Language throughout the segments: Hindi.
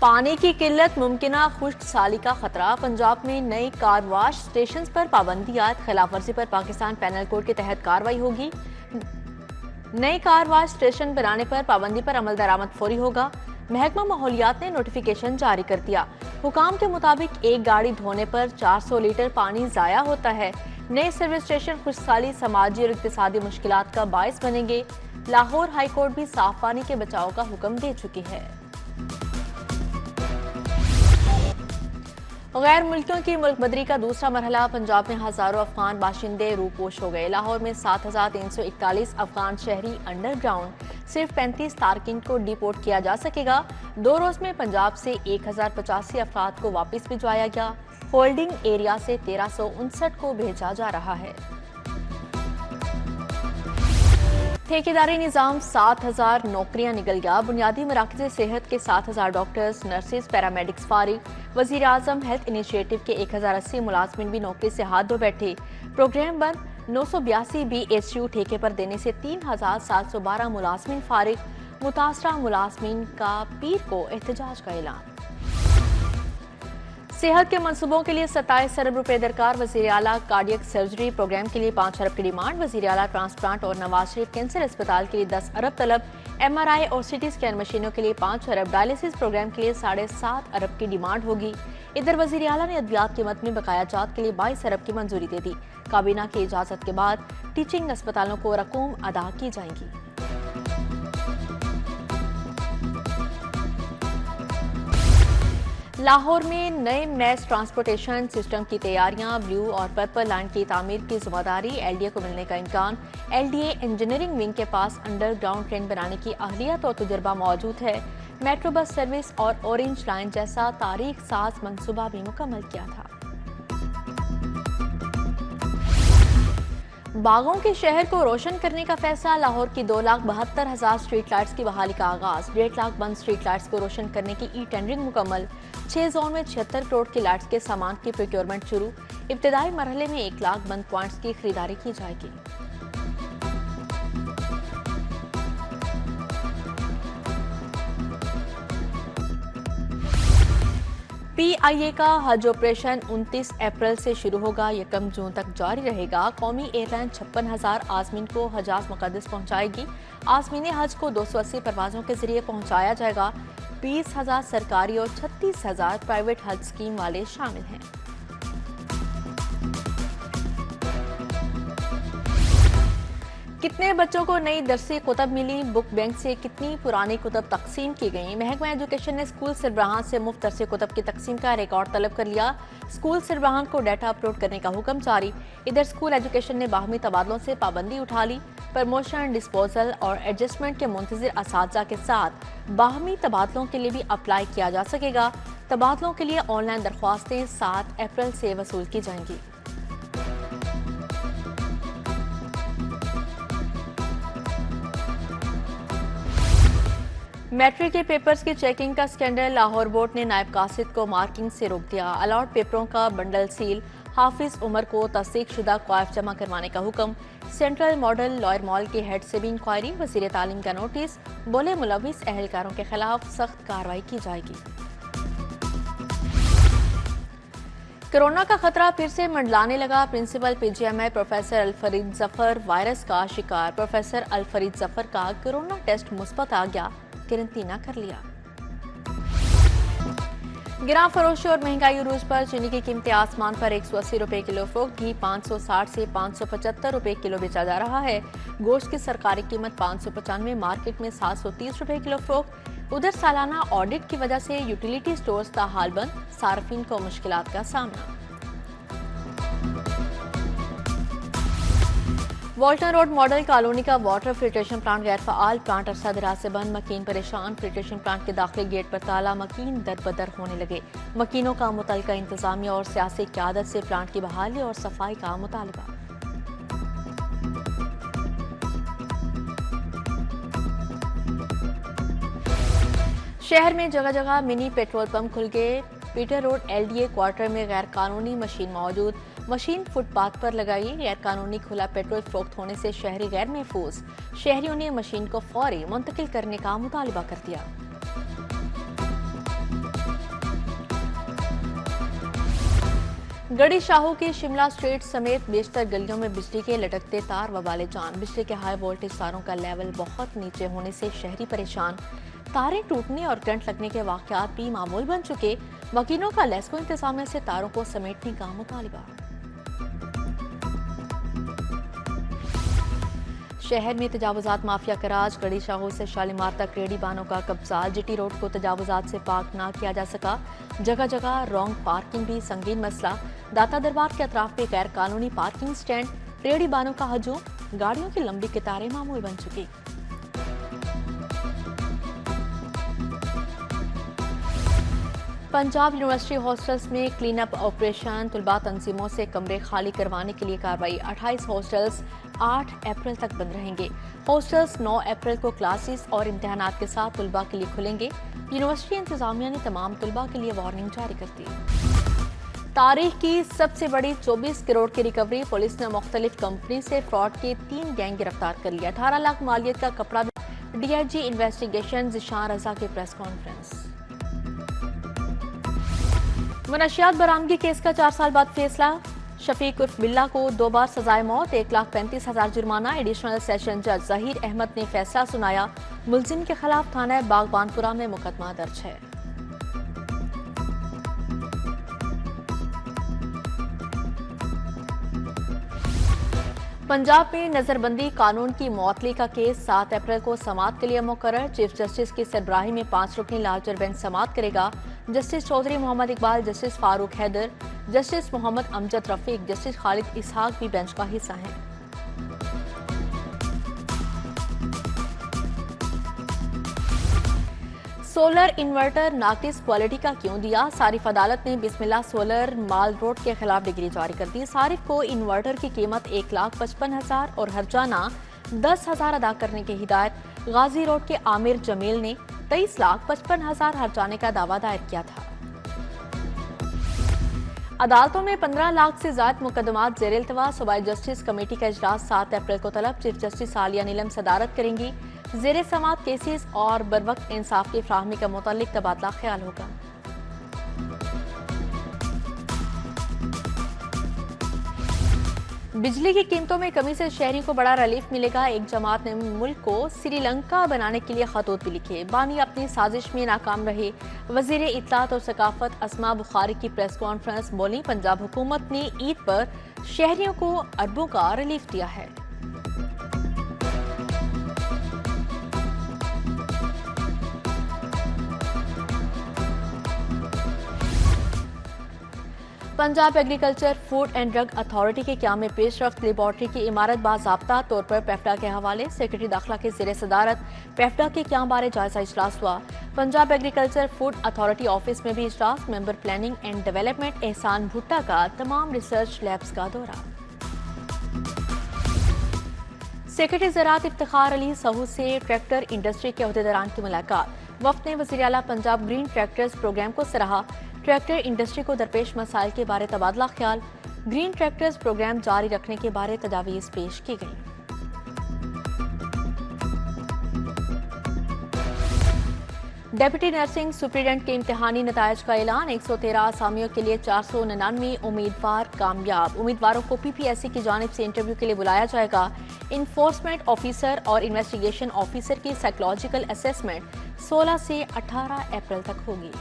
पानी की किल्लत, मुमकिना खुश्क साली का खतरा। पंजाब में नई कार वाश स्टेशन पर पाबंदी आयद, खिलाफवर्जी पर पाकिस्तान पैनल कोड के तहत कार्रवाई होगी। नई कार वाश स्टेशन बनाने पर पाबंदी पर अमल दरामद फौरी होगा। महकमा माहौलियात ने नोटिफिकेशन जारी कर दिया। हुकाम के मुताबिक एक गाड़ी धोने पर 400 लीटर पानी जाया होता है। नए सर्विस स्टेशन खुशहाली, समाजी और इक्तिसादी मुश्किलात का बायस बनेंगे। लाहौर हाई कोर्ट भी साफ पानी के बचाव का हुक्म दे चुकी है। गैर मुल्कियों की मुल्क बदरी का दूसरा मरहला। पंजाब में हजारों अफगान बाशिंदे रूपोश हो गए। लाहौर में 7,341 अफगान शहरी अंडरग्राउंड। सिर्फ 35 तारकिन को डिपोर्ट किया जा सकेगा। 2 रोज में पंजाब से 1085 अफराद को वापस भिजवाया गया। होल्डिंग एरिया से 1359 को भेजा जा रहा है। ठेकेदारी निज़ाम, 7,000 नौकरियां निकल गया। बुनियादी मराकज़ सेहत के 7,000 डॉक्टर्स, नर्सेज, पैरामेडिक्स फारिग। वज़ीर आज़म हेल्थ इनिशिएटिव के 1080 मुलाजमिन भी नौकरी से हाथ धो बैठे। प्रोग्राम बंद। 982 BSU ठेके पर देने से 3,712 मुलाजमिन फारिग। मुतासरा मुलाजमिन का पीर को एहतजाज का ऐलान। सेहत के मंसूबों के लिए 27 अरब रुपए दरकार। वज़ीर आला कार्डियक सर्जरी प्रोग्राम के लिए 5 अरब की डिमांड। वज़ीर आला ट्रांसप्लांट और नवाज शरीफ कैंसर अस्पताल के लिए 10 अरब तलब। MRI और CT स्कैन मशीनों के लिए 5 अरब। डायलिसिस प्रोग्राम के लिए 7.5 अरब की डिमांड होगी। इधर वज़ीर आला ने अद्वियात कीमत में बकाया जात के लिए 22 अरब की मंजूरी दे दी। काबीना की इजाजत के बाद टीचिंग अस्पतालों को रकूम अदा की जाएंगी। लाहौर में नए मैस ट्रांसपोर्टेशन सिस्टम की तैयारियां। ब्लू और पर्पल लाइन की तामीर की जिम्मेदारी LDA को मिलने का इम्कान। LDA इंजीनियरिंग विंग के पास अंडरग्राउंड ट्रेन बनाने की अहलियत और तजुर्बा मौजूद है। मेट्रो बस सर्विस और ऑरेंज लाइन जैसा तारीख साज मंसूबा भी मुकम्मल किया था। बागों के शहर को रोशन करने का फैसला। लाहौर की 2,72,000 स्ट्रीट लाइट्स की बहाली का आगाज। 1.5 लाख बंद स्ट्रीट लाइट्स को रोशन करने की टेंडरिंग मुकम्मल। 6 जोन में 76 करोड़ की लाइट्स के सामान की प्रोक्योरमेंट शुरू। इब्तदाई मरहले में 1 लाख बंद पॉइंट्स की खरीदारी की जाएगी। PIA का हज ऑपरेशन 29 अप्रैल से शुरू होगा, 1 जून तक जारी रहेगा। कौमी एयरलाइन 56,000 आजमीन को हजाज मुकद्दस पहुंचाएगी। आजमीन हज को 280 परवाजों के जरिए पहुंचाया जाएगा। 20,000 सरकारी और 36,000 प्राइवेट हज स्कीम वाले शामिल हैं। कितने बच्चों को नई दरसी कुतब मिली? बुक बैंक से कितनी पुरानी कुतब तकसीम की गई? महकमा एजुकेशन ने स्कूल सरबराहान से मुफ्त दरसी कुतब की तकसीम का रिकॉर्ड तलब कर लिया। स्कूल सरबराहान को डाटा अपलोड करने का हुक्म जारी। इधर स्कूल एजुकेशन ने बाहमी तबादलों से पाबंदी उठा ली। प्रमोशन, डिस्पोजल और एडजस्टमेंट के मुंतजिर असातिज़ा के साथ बाहमी तबादलों के लिए भी अप्लाई किया जा सकेगा। तबादलों के लिए ऑनलाइन दरख्वास्तें 7 अप्रैल से वसूल की जाएंगी। मैट्रिक के पेपर्स की चेकिंग का स्कैंडल। लाहौर बोर्ड ने नायब कासिद को मार्किंग से रोक दिया। अलॉट पेपरों का बंडल सील। हाफिज उमर को तस्दीक शुदा क्वाइफ जमा करवाने का हुक्म। सेंट्रल मॉडल लॉयर मॉल के हेड से भी इंक्वायरी। वजीर तालीम का नोटिस। बोले मुलविस एहलकारों के खिलाफ सख्त कार्रवाई की जाएगी। कोरोना का खतरा फिर से मंडलाने लगा। Principal PGMI professor Alfareed Zafar virus का शिकार। प्रोफेसर अलफरीद जफर का कोरोना टेस्ट मुस्बत आ गया, क्वारंटीना कर लिया। गिरां फरोशी और महंगाई उरूज पर। चीनी की कीमतें आसमान पर। 180 रुपए किलो फरोख्त। घी 560 से 575 रुपए किलो बेचा जा रहा है। गोश्त की सरकारी कीमत 595, मार्केट में 730 रुपए किलो फरोख्त। उधर सालाना ऑडिट की वजह से यूटिलिटी स्टोर्स का हाल बंद। सार्फिन को मुश्किलात का सामना। वॉल्टन रोड मॉडल कॉलोनी का वाटर फिल्ट्रेशन प्लांट गैर फाल। प्लांट अरसा दराज से बंद। मकीन परेशान। फिल्ट्रेशन प्लांट के दाखिली गेट पर ताला। मकीन दर बदर होने लगे। मकीनों का मुतलका इंतजामिया और सियासी क़यादत से प्लांट की बहाली और सफाई का मुतालबा। शहर में जगह जगह मिनी पेट्रोल पंप खुल गए। पीटर रोड LDA क्वार्टर में गैर कानूनी मशीन मौजूद। मशीन फुटपाथ पर लगाई। गैर कानूनी खुला पेट्रोल फरोख्त होने से शहरी गैर महफूज। शहरियों ने मशीन को फौरी मुंतकिल करने का मुतालबा कर दिया। गढ़ी शाहू की शिमला स्ट्रीट समेत बेशतर गलियों में बिजली के लटकते तार व वाले जान। बिजली के हाई वोल्टेज तारों का लेवल बहुत नीचे होने से शहरी परेशान। तारें टूटने और करंट लगने के वाकयात भी मामूल बन चुके। वकीलों का लेस्को इंतजामिया से तारों को समेटने का मुतालबा। शहर में तजावुजात माफिया का राज। गढ़ी शाहू से शालीमार तक रेडी बानों का कब्जा। जीटी रोड को तजावुजात से पाक ना किया जा सका। जगह जगह रॉन्ग पार्किंग भी संगीन मसला। दाता दरबार के अतराफ में गैर कानूनी पार्किंग स्टैंड। रेडी बानों का हजूम। गाड़ियों की लंबी कतारें मामूल बन चुकी। पंजाब यूनिवर्सिटी हॉस्टल्स में क्लीन अप ऑपरेशन। तुलबा तंजीमों से कमरे खाली करवाने के लिए कार्रवाई। 28 हॉस्टल्स 8 अप्रैल तक बंद रहेंगे। हॉस्टल्स 9 अप्रैल को क्लासेस और इम्तिहानात के साथ तुलबा के लिए खुलेंगे। यूनिवर्सिटी इंतजामिया ने तमाम तुलबा के लिए वार्निंग जारी कर दी। तारीख की सबसे बड़ी 24 करोड़ की रिकवरी। पुलिस ने मुख्तलिफ कंपनी से फ्रॉड के 3 गैंग गिरफ्तार कर लिया। 18 लाख मालियत का कपड़ा। डीआईजी इन्वेस्टिगेशन ज़िशान रजा की प्रेस कॉन्फ्रेंस। मनशियात बरामदगी केस का 4 साल बाद फैसला। शफीक उर्फ बिल्ला को 2 बार सजाए मौत, 1,35,000 जुर्माना। एडिशनल सेशन जज जहीर अहमद ने फैसला सुनाया। मुलजिम के खिलाफ थाना बागबानपुरा में मुकदमा दर्ज है। पंजाब में नजरबंदी कानून की मुअत्तली का केस 7 अप्रैल को समाअत के लिए मुकर्रर। चीफ जस्टिस की सरबराही में 5 रुकनी लार्जर बेंच समाअत करेगा। Justice Chaudhry Mohammad Iqbal, justice Farooq Haider, justice Mohammad Amjad Rafiq, justice Khalid Ishaq भी बेंच का हिस्सा हैं। सोलर इन्वर्टर नाकिस क्वालिटी का क्यों दिया? सारिफ अदालत ने बिस्मिल्लाह सोलर माल रोड के खिलाफ डिग्री जारी कर दी। सारिफ को इन्वर्टर की कीमत 1,55,000 और हर्जाना 10,000 अदा करने की हिदायत। गाजी रोड के आमिर जमील ने 23,55,000 हर्जाने का दावा दायर किया था। अदालतों में 15 लाख से ज्यादा मुकदमात जेर इल्तवा। सूबाई जस्टिस कमेटी का इजलास 7 अप्रैल को तलब। चीफ जस्टिस आलिया नीलम सदारत करेंगी। जेर समाअत केसेस और बरवक्त इंसाफ की फ्राहमी का मुतालिक तबादला ख्याल होगा। बिजली की कीमतों में कमी से शहरी को बड़ा रिलीफ मिलेगा। एक जमात ने मुल्क को श्रीलंका बनाने के लिए खतूत भी लिखे। बानी अपनी साजिश में नाकाम रहे। वजीर इत्तलात और सकाफत अस्मा बुखारी की प्रेस कॉन्फ्रेंस बोली, पंजाब हुकूमत ने ईद पर शहरियों को अरबों का रिलीफ दिया है। Punjab agriculture food and drug authority के क़याम में पेशरफ्त लेबॉर्ट्री की इमारत बाज़ाब्ता तौर पर पेफ्डा के हवाले। सेक्रेटरी दाखिला के ज़ेर सदारत पेफ्डा के क़याम बारे जायजा इजलास हुआ। Punjab agriculture food authority office में भी इजलास। मेंबर प्लानिंग एंड डेवलपमेंट एहसान भुट्टा का तमाम रिसर्च लैब्स का दौरा। सेक्रेटरी ज़राअत इफ्तिखार अली सहू से ट्रैक्टर इंडस्ट्री के अहदेदारान की मुलाकात। वफ्द ने वज़ीर आला पंजाब ग्रीन ट्रैक्टर्स प्रोग्राम को सराहा। ट्रैक्टर इंडस्ट्री को दरपेश मसाइल के बारे तबादला ख्याल। ग्रीन ट्रैक्टर्स प्रोग्राम जारी रखने के बारे तजावीज़ पेश की गई। डेप्यूटी नर्सिंग सुप्रीडेंट के इम्तिहानी नतायज का ऐलान। 113 आसामियों के लिए 499 उम्मीदवार कामयाब। उम्मीदवारों को पीपीएससी की जानिब से इंटरव्यू के लिए बुलाया जाएगा। इन्फोर्समेंट ऑफिसर और इन्वेस्टिगेशन ऑफिसर की साइकोलॉजिकल असेसमेंट 16 से 18 अप्रैल तक होगी।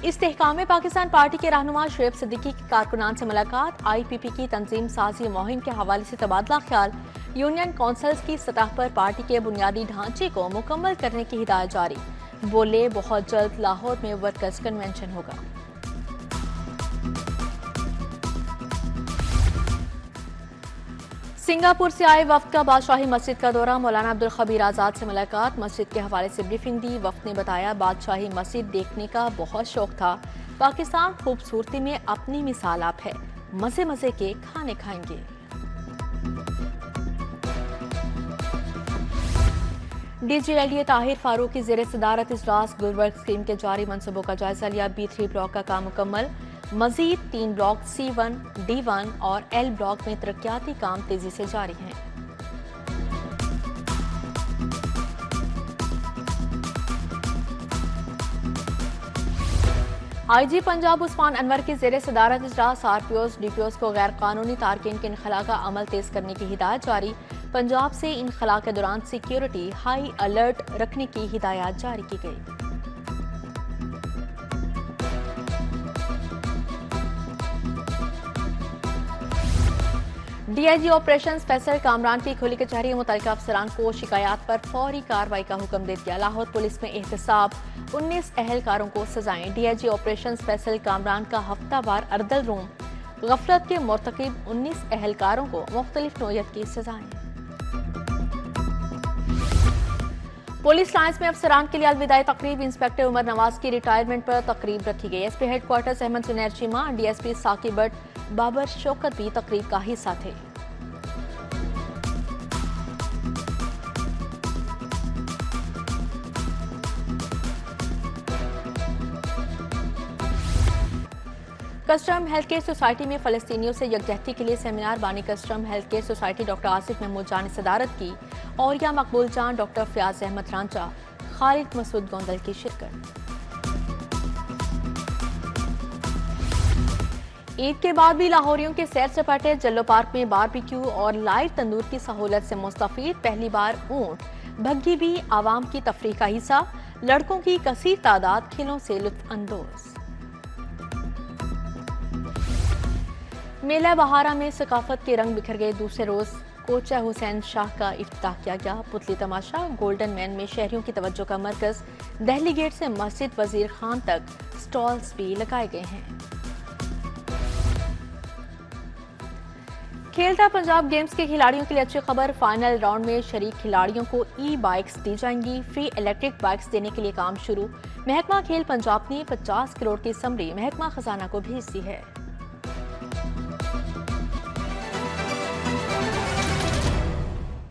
इस्तेहकाम पाकिस्तान पार्टी के रहनुमा शुएब सिद्दीकी की कारकुनान से मुलाकात। IPP की तंजीम साजी मुहिम के हवाले से तबादला ख्याल। यूनियन काउंसिल्स की सतह पर पार्टी के बुनियादी ढांचे को मुकम्मल करने की हिदायत जारी। बोले, बहुत जल्द लाहौर में वर्कर्स कन्वेंशन होगा। सिंगापुर से आए वफ्द का बादशाही मस्जिद का दौरा। मौलाना अब्दुल खबीर आजाद से मुलाकात। मस्जिद के हवाले से ब्रीफिंग दी। वफ्द ने बताया, बादशाही मस्जिद देखने का बहुत शौक था। पाकिस्तान खूबसूरती में अपनी मिसाल आप है। मजे मजे के खाने खाएंगे। DGLDA ताहिर फारूक की जेर सदारत इजलास। गुलबर्ग स्कीम के जारी मनसूबों का जायजा लिया। B3 ब्लॉक का काम मुकम्मल। मजीद 3 ब्लॉक C1, D1 और L ब्लॉक में तरक्याती काम तेजी से जारी हैं। आईजी पंजाब उस्मान अनवर की जेर सदारत इजलास आरपीओस डीपीओस को गैर कानूनी तारकिन के इनखला का अमल तेज करने की हिदायत जारी। पंजाब से इनखला के दौरान सिक्योरिटी हाई अलर्ट रखने की हिदायत जारी की गई। डीआईजी ऑपरेशंस फैसल कामरान की खुली कचहरी मुतल्लिका अफसरान को शिकायत पर फौरी कार्रवाई का हुक्म दे दिया। लाहौर पुलिस में एहतसाब 19 अहलकारों को सजाएं। डीआईजी ऑपरेशंस फैसल कामरान का हफ्तावार अर्दल रूम गफलत के मुर्तकिब 19 अहलकारों को मुख्तलिफ नौयत की सजाएं। पुलिस लाइंस में अफसरान के लिए अलविदाई तकरीब। इंस्पेक्टर उमर नवाज की रिटायरमेंट पर तकरीब रखी गई। SP headquarters Ahmad Junair Cheema, DSP Saqib Butt, Babar Shaukat भी तकरीब का हिस्सा थे। कस्टम हेल्थ केयर सोसाइटी में फलस्तीनियों से यकजहती के लिए सेमिनार। बानी custom health care society doctor Asif Mahmood Jan ने सदारत की और या मकबूल जान, डॉक्टर फयाज अहमद रांचा, खालिद मसूद गोंदल की शिरकत। ईद के बाद भी लाहौरियों के सैर सपाटे। जल्लो पार्क में बारबेक्यू और लाइव तंदूर की सहूलत से मुस्तफीद। पहली बार ऊंट भग्गी भी आवाम की तफरीह का हिस्सा। लड़कों की कसीर तादाद खेलों से लुत्फ अंदोज। मेला बहारा में सकाफत के रंग बिखर गए। दूसरे रोज कोचा हुसैन शाह का इफ्तिताह किया गया। पुतली तमाशा गोल्डन मैन में शहरियों की तवज्जो का मरकज। दहली गेट से मस्जिद वजीर खान तक स्टॉल्स भी लगाए गए हैं। खेलता पंजाब गेम्स के खिलाड़ियों के लिए अच्छी खबर। फाइनल राउंड में शरीक खिलाड़ियों को ई बाइक्स दी जाएंगी। फ्री इलेक्ट्रिक बाइक्स देने के लिए काम शुरू। महकमा खेल पंजाब ने 50 करोड़ की समरी महकमा खजाना को भेज दी है।